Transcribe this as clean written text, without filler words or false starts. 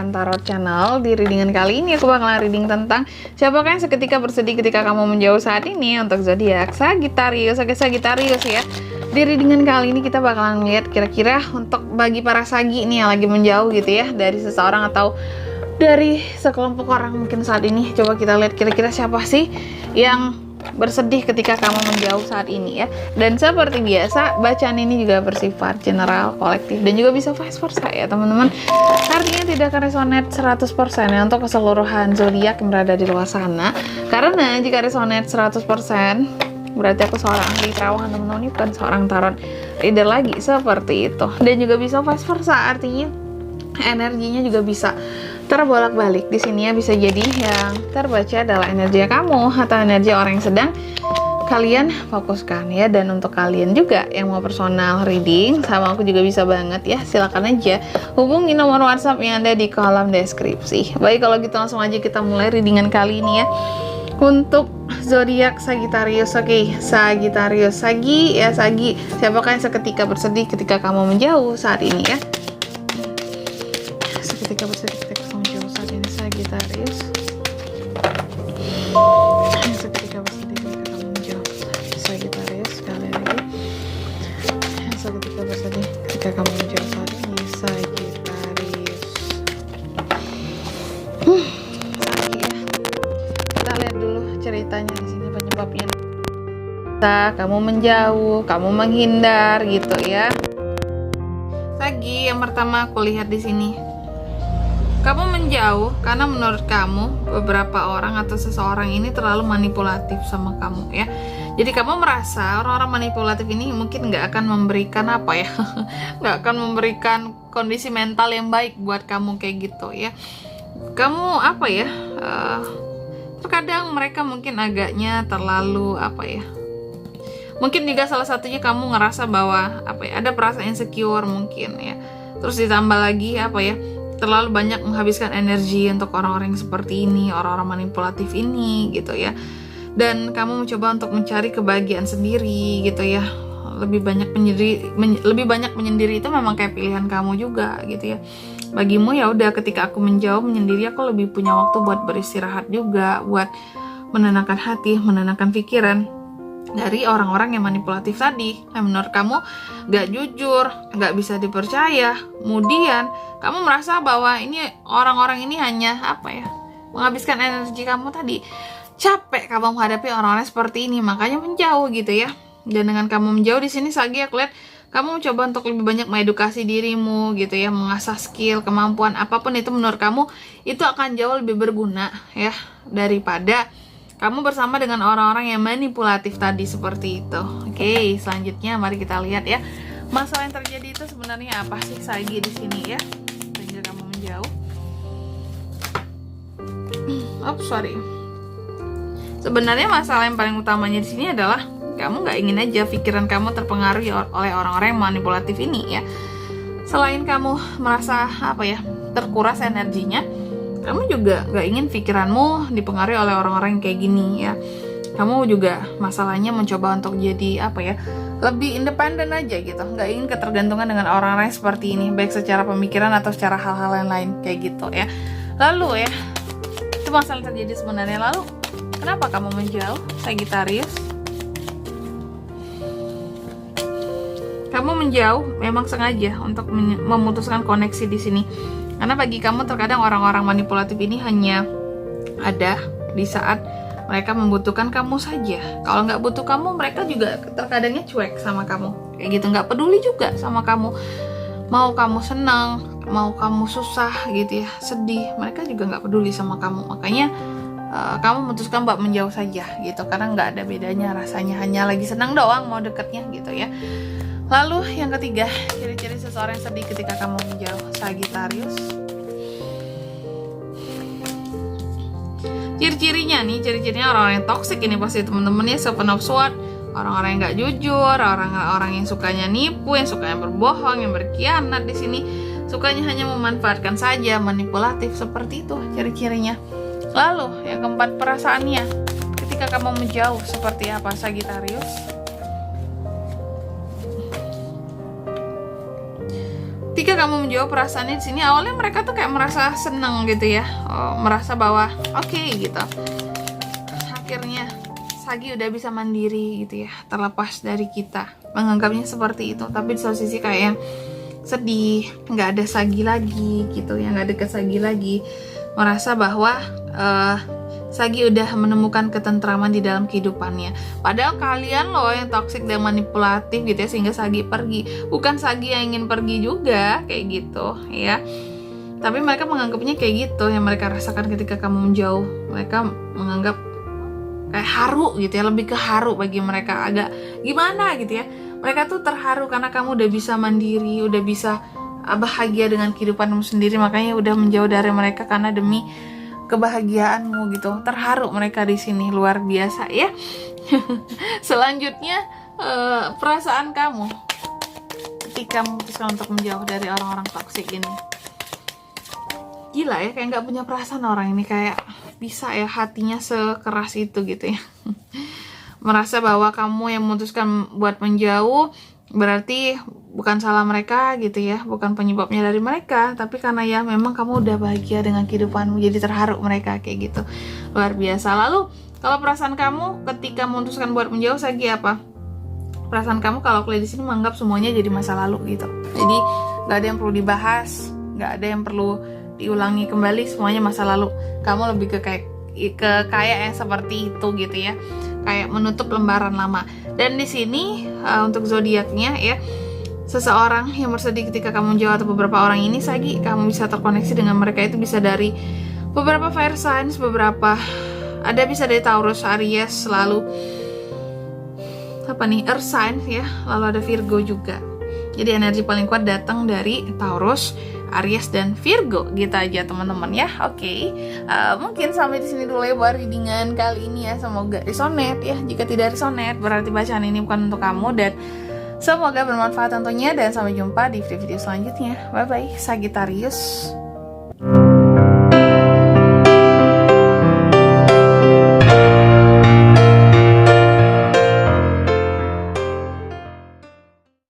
Ramalan Tarot Channel. Di readingan kali ini aku bakalan reading tentang siapakah yang seketika bersedih ketika kamu menjauh saat ini untuk zodiak Sagittarius. Oke, Sagittarius ya. Di readingan kali ini kita bakalan lihat kira-kira untuk bagi para Sagi nih yang lagi menjauh gitu ya dari seseorang atau dari sekelompok orang mungkin saat ini. Coba kita lihat kira-kira siapa sih yang bersedih ketika kamu menjauh saat ini ya. Dan seperti biasa bacaan ini juga bersifat general, kolektif, dan juga bisa vice versa ya teman-teman. Artinya tidak akan resonate 100% ya untuk keseluruhan zodiak yang berada di luar sana. Karena jika resonate 100% berarti aku seorang ahli terawangan teman-teman, ini bukan seorang tarot reader lagi, seperti itu. Dan juga bisa vice versa, artinya energinya juga bisa terbolak-balik. Di sini ya bisa jadi yang terbaca adalah energi kamu atau energi orang yang sedang kalian fokuskan ya. Dan untuk kalian juga yang mau personal reading sama aku juga bisa banget ya, silakan aja hubungi nomor WhatsApp yang ada di kolom deskripsi. Baik, kalau gitu langsung aja kita mulai readingan kali ini ya. Untuk zodiak Sagittarius. Oke, Sagittarius, Sagi ya, Sagi. Siapakah yang seketika bersedih ketika kamu menjauh saat ini ya? Seketika bersedih ketika kamu menjauh saat ini, Sagittarius. Seketika bersedih ketika kamu menjauh, Sagittarius. Sekali lagi, seketika bersedih ketika kamu menjauh saat ini, Sagittarius. Sagi ya. Kita lihat dulu ceritanya di sini, penyebabnya. Kamu menjauh, kamu menghindar gitu ya. Sagi, yang pertama aku lihat di sini. Kamu menjauh karena menurut kamu beberapa orang atau seseorang ini terlalu manipulatif sama kamu ya. Jadi kamu merasa orang-orang manipulatif ini mungkin nggak akan memberikan apa ya, nggak akan memberikan kondisi mental yang baik buat kamu kayak gitu ya. Kamu apa ya, terkadang mereka mungkin agaknya terlalu apa ya. Mungkin juga salah satunya kamu ngerasa bahwa apa ya, ada perasaan insecure mungkin ya. Terus ditambah lagi apa ya, terlalu banyak menghabiskan energi untuk orang-orang yang seperti ini, orang-orang manipulatif ini gitu ya. Dan kamu mencoba untuk mencari kebahagiaan sendiri gitu ya. Lebih banyak menyendiri itu memang kayak pilihan kamu juga gitu ya. Bagimu ya udah, ketika aku menjauh menyendiri, aku lebih punya waktu buat beristirahat juga, buat menenangkan hati, menenangkan pikiran dari orang-orang yang manipulatif tadi. Nah, menurut kamu gak jujur, gak bisa dipercaya. Kemudian kamu merasa bahwa ini orang-orang ini hanya apa ya, menghabiskan energi kamu tadi. Capek kamu menghadapi orang-orang seperti ini, makanya menjauh gitu ya. Dan dengan kamu menjauh di sini Sagi, aku lihat kamu mencoba untuk lebih banyak mengedukasi dirimu gitu ya, mengasah skill, kemampuan apapun itu menurut kamu itu akan jauh lebih berguna ya daripada kamu bersama dengan orang-orang yang manipulatif tadi seperti itu. Oke, selanjutnya mari kita lihat ya. Masalah yang terjadi itu sebenarnya apa sih Sagi di sini ya? Sehingga kamu menjauh. Sorry. Sebenarnya masalah yang paling utamanya di sini adalah kamu nggak ingin aja pikiran kamu terpengaruhi oleh orang-orang yang manipulatif ini ya. Selain kamu merasa apa ya, terkuras energinya, kamu juga gak ingin pikiranmu dipengaruhi oleh orang-orang yang kayak gini ya. Kamu juga masalahnya mencoba untuk jadi apa ya, lebih independen aja gitu. Gak ingin ketergantungan dengan orang-orang seperti ini, baik secara pemikiran atau secara hal-hal yang lain kayak gitu ya. Lalu ya, itu masalah yang terjadi sebenarnya. Lalu kenapa kamu menjauh Sagittarius? Kamu menjauh memang sengaja untuk memutuskan koneksi di sini. Karena bagi kamu terkadang orang-orang manipulatif ini hanya ada di saat mereka membutuhkan kamu saja. Kalau nggak butuh kamu, mereka juga terkadangnya cuek sama kamu. Kayak gitu, nggak peduli juga sama kamu. Mau kamu senang, mau kamu susah gitu ya, sedih, mereka juga nggak peduli sama kamu. Makanya kamu memutuskan buat menjauh saja gitu. Karena nggak ada bedanya rasanya, hanya lagi senang doang mau deketnya gitu ya. Lalu yang ketiga, ciri-ciri seseorang yang sedih ketika kamu menjauh Sagittarius. Ciri-cirinya orang-orang yang toksik ini pasti teman-teman ya. Seven of Swords, orang-orang yang gak jujur, orang-orang yang sukanya nipu, yang sukanya berbohong, yang berkhianat di sini, sukanya hanya memanfaatkan saja, manipulatif, seperti itu ciri-cirinya. Lalu yang keempat, perasaannya ketika kamu menjauh seperti apa Sagittarius? ketika kamu menjawab perasaannya di sini, awalnya mereka tuh kayak merasa seneng gitu ya, merasa bahwa oke gitu. Akhirnya Sagi udah bisa mandiri gitu ya, terlepas dari kita, menganggapnya seperti itu. Tapi di satu sisi kayak yang sedih, nggak ada Sagi lagi gitu ya, nggak deket Sagi lagi, merasa bahwa Sagi udah menemukan ketentraman di dalam kehidupannya. Padahal kalian loh yang toksik dan manipulatif gitu ya, sehingga Sagi pergi. Bukan Sagi yang ingin pergi juga, kayak gitu ya. Tapi mereka menganggapnya kayak gitu, yang mereka rasakan ketika kamu menjauh. Mereka menganggap kayak haru gitu ya, lebih ke haru bagi mereka, agak gimana gitu ya. Mereka tuh terharu karena kamu udah bisa mandiri, udah bisa bahagia dengan kehidupanmu sendiri, makanya udah menjauh dari mereka karena demi kebahagiaanmu gitu. Terharu mereka di sini, luar biasa ya. Selanjutnya perasaan kamu ketika memutuskan untuk menjauh dari orang-orang toksik ini. Gila ya, kayak nggak punya perasaan orang ini, kayak bisa ya hatinya sekeras itu gitu ya. Merasa bahwa kamu yang memutuskan buat menjauh, berarti bukan salah mereka gitu ya, bukan penyebabnya dari mereka, tapi karena ya memang kamu udah bahagia dengan kehidupanmu, jadi terharu mereka kayak gitu. Luar biasa. Lalu kalau perasaan kamu ketika memutuskan buat menjauh, Sagi apa? Perasaan kamu kalau aku lihat di sini menganggap semuanya jadi masa lalu gitu. Jadi nggak ada yang perlu dibahas, nggak ada yang perlu diulangi kembali, semuanya masa lalu. Kamu lebih ke kayak yang seperti itu gitu ya, kayak menutup lembaran lama. Dan di sini untuk zodiaknya ya, seseorang yang bersedih ketika kamu jauh atau beberapa orang ini, Sagi, kamu bisa terkoneksi dengan mereka itu bisa dari beberapa fire signs, beberapa ada bisa dari Taurus, Aries, lalu apa nih, Earth sign ya, lalu ada Virgo juga. Jadi energi paling kuat datang dari Taurus, Aries dan Virgo gitu aja teman-teman ya. Oke. Mungkin sampai di sini dulu ya buat readingan kali ini ya. Semoga resonate ya. Jika tidak resonate berarti bacaan ini bukan untuk kamu, dan semoga bermanfaat tentunya, dan sampai jumpa di video-video selanjutnya. Bye bye Sagittarius.